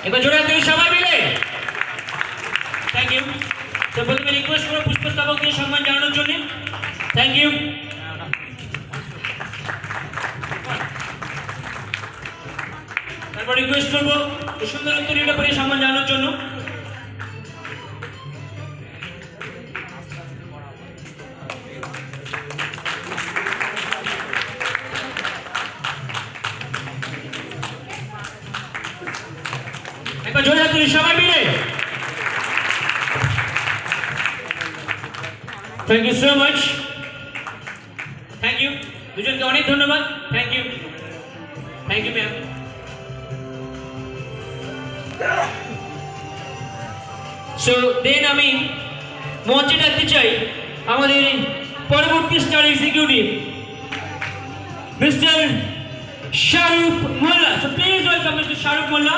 এবার জোরে হাত দিয়ে সবাই মিলে থ্যাংক ইউ। তো প্রথমে রিকোয়েস্ট করব পুষ্পস্তবককে সম্মান জানানোর জন্য। Thank you. তারপর রিকোয়েস্ট করবো এই সুন্দর উত্তরীয়টা পরে সম্মান জানানোর জন্য। একবার জোরে হাত তুলি সবাই মিলে। Thank you so much. Thank you দুজনকে অনেক ধন্যবাদ। Thank you. Thank you ma'am. So then আমি মঞ্চে ডাকতে চাই আমাদের পরবর্তী star executive mister Shahrukh Molla. So please welcome mister Shahrukh Molla.